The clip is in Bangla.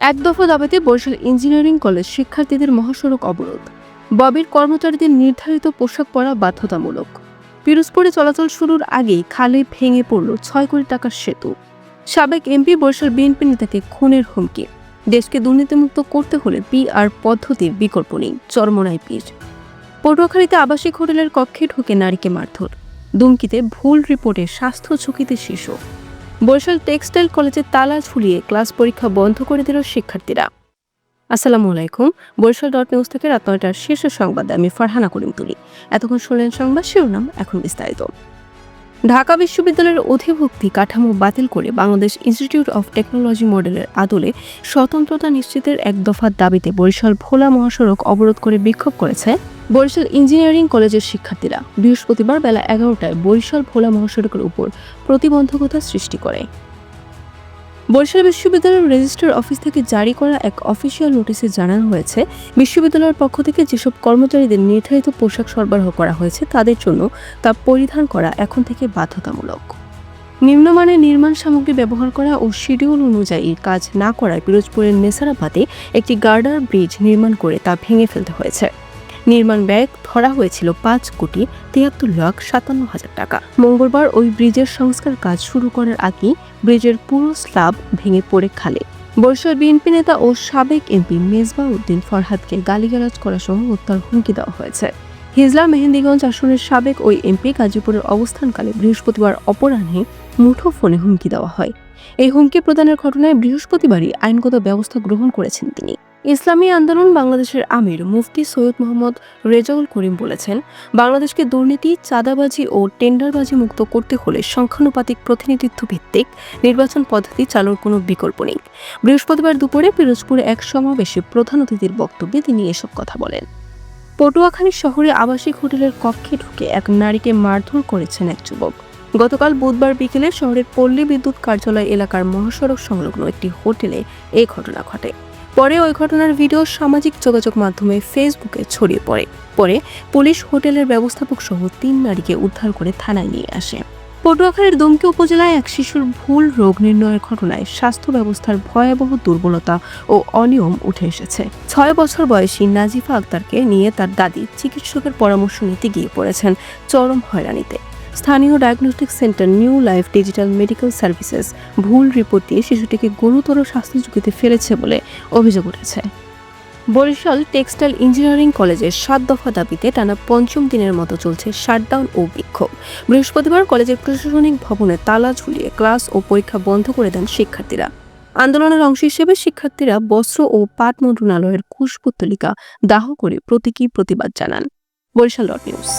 এক দফা দাবিতে বরিশাল ইঞ্জিনিয়ারিং কলেজ শিক্ষার্থীদের মহাসড়ক অবরোধ। ববির কর্মচারীদের নির্ধারিত পোশাক পরা বাধ্যতামূলক। পিরোজপুরে চলাচল শুরুর আগেই খালে ভেঙে পড়ল ৬ কোটি টাকার সেতু। সাবেক এমপি বরিশাল বিএনপি নেতাকে খুনের হুমকি। দেশকে দুর্নীতিমুক্ত করতে হলে পিআর পদ্ধতির বিকল্প নেই, চরমোনাই পীর। পটুয়াখালীতে আবাসিক হোটেলের কক্ষে ঢুকে নারীকে মারধর। দুমকিতে ভুল রিপোর্টে স্বাস্থ্য ঝুঁকিতে শিশু। বরিশাল টেক্সটাইল কলেজে তালা ঝুলিয়ে ক্লাস পরীক্ষা বন্ধ করে দিল শিক্ষার্থীরা। আসসালামু আলাইকুম। বরিশাল নিউজ থেকে রাত ৯টার শীর্ষ সংবাদে আমি ফারহানা করিম তুলি। এতক্ষণ শুনলেন সংবাদ শিরোনাম, এখন বিস্তারিত। ঢাকা বিশ্ববিদ্যালয়ের অধিভুক্তি কাঠামো বাতিল করে বাংলাদেশ ইনস্টিটিউট অব টেকনোলজি মডেলের আদলে স্বতন্ত্রতা নিশ্চিতের এক দফার দাবিতে বরিশাল ভোলা মহাসড়ক অবরোধ করে বিক্ষোভ করেছে বরিশাল ইঞ্জিনিয়ারিং কলেজের শিক্ষার্থীরা। বৃহস্পতিবার বেলা ১১টায় বরিশাল ভোলা মহাসড়কের উপর প্রতিবন্ধকতা সৃষ্টি করে। বরিশাল বিশ্ববিদ্যালয়ের রেজিস্ট্রার অফিস থেকে জারি করা এক অফিসিয়াল নোটিশে জানানো হয়েছে, বিশ্ববিদ্যালয়ের পক্ষ থেকে যেসব কর্মচারীদের নির্ধারিত পোশাক সরবরাহ করা হয়েছে তাদের জন্য তা পরিধান করা এখন থেকে বাধ্যতামূলক। নিম্নমানের নির্মাণ সামগ্রী ব্যবহার করা ও শিডিউল অনুযায়ী কাজ না করায় পিরোজপুরের নেসারাবাদে একটি গার্ডার ব্রিজ নির্মাণ করে তা ভেঙে ফেলতে হয়েছে। নির্মাণ ব্যয় ধরা হয়েছিল ৫,৭৩,৫৭,০০০ টাকা। মঙ্গলবার ওই ব্রিজের সংস্কার কাজ শুরু করার আগেই ব্রিজের পুরো স্ল্যাব ভেঙে পড়ে খালে। বরিশাল বিএনপি নেতা ও সাবেক এমপি মেজবা উদ্দিন ফরহাদকে গালিগালাজ করা সহ হত্যার হুমকি দেওয়া হয়েছে। হিজলা মেহেন্দিগঞ্জ আসনের সাবেক ওই এমপি গাজীপুরের অবস্থানকালে বৃহস্পতিবার অপরাহ্নে মুঠোফোনে হুমকি দেওয়া হয়। এই হুমকি প্রদানের ঘটনায় বৃহস্পতিবারই আইনগত ব্যবস্থা গ্রহণ করেছেন তিনি। ইসলামী আন্দোলন বাংলাদেশের আমির মুফতি সৈয়দ মোহাম্মদ রেজাউল করিম বলেছেন, বাংলাদেশকে দুর্নীতি, চাঁদাবাজি ও টেন্ডারবাজি মুক্ত করতে হলে সংখ্যানুপাতিক প্রতিনিধিত্ব ভিত্তিক নির্বাচন পদ্ধতি চালুর কোনো বিকল্প নেই। বৃহস্পতিবার দুপুরে পিরোজপুরে এক সমাবেশে প্রধান অতিথির বক্তব্যে তিনি এসব কথা বলেন। পটুয়াখালী শহরে আবাসিক হোটেলের কক্ষে ঢুকে এক নারীকে মারধর করেছেন এক যুবক। গতকাল বুধবার বিকেলে শহরের পল্লী বিদ্যুৎ কার্যালয় এলাকার মহাসড়ক সংলগ্ন একটি হোটেলে এই ঘটনা ঘটে। পরে ওই ঘটনার ভিডিও সামাজিক যোগাযোগ মাধ্যমে ফেসবুকে ছড়িয়ে পরে পুলিশ হোটেলের ব্যবস্থাপক সহ ৩ নারীকে উদ্ধার করে থানায় নিয়ে আসে। পটুয়াখালীর দুমকি উপজেলায় এক শিশুর ভুল রোগ নির্ণয়ের ঘটনায় স্বাস্থ্য ব্যবস্থার ভয়াবহ দুর্বলতা ও অনিয়ম উঠে এসেছে। ৬ বছর বয়সী নাজিফা আক্তারকে নিয়ে তার দাদি চিকিৎসকের পরামর্শ নিতে গিয়ে পড়েছেন চরম হয়রানিতে। স্থানীয় diagnostic centre new life digital medical services ভুল রিপোর্ট দিয়ে শিশুটিকে গুরুতর স্বাস্থ্য ঝুঁকিতে ফেলেছে বলে অভিযোগ উঠেছে। বরিশাল টেক্সটাইল ইঞ্জিনিয়ারিং কলেজের ৭ দফা দাবিতে টানা ৫ম দিনের মতো চলছে শাটডাউন ও বিক্ষোভ। বৃহস্পতিবার কলেজের প্রশাসনিক ভবনে তালা ঝুলিয়ে ক্লাস ও পরীক্ষা বন্ধ করে দেন শিক্ষার্থীরা। আন্দোলনের অংশ হিসেবে শিক্ষার্থীরা বস্ত্র ও পাট মন্ত্রণালয়ের কুশপুত্তলিকা দাহ করে প্রতীকী প্রতিবাদ জানান। বরিশাল নিউজ।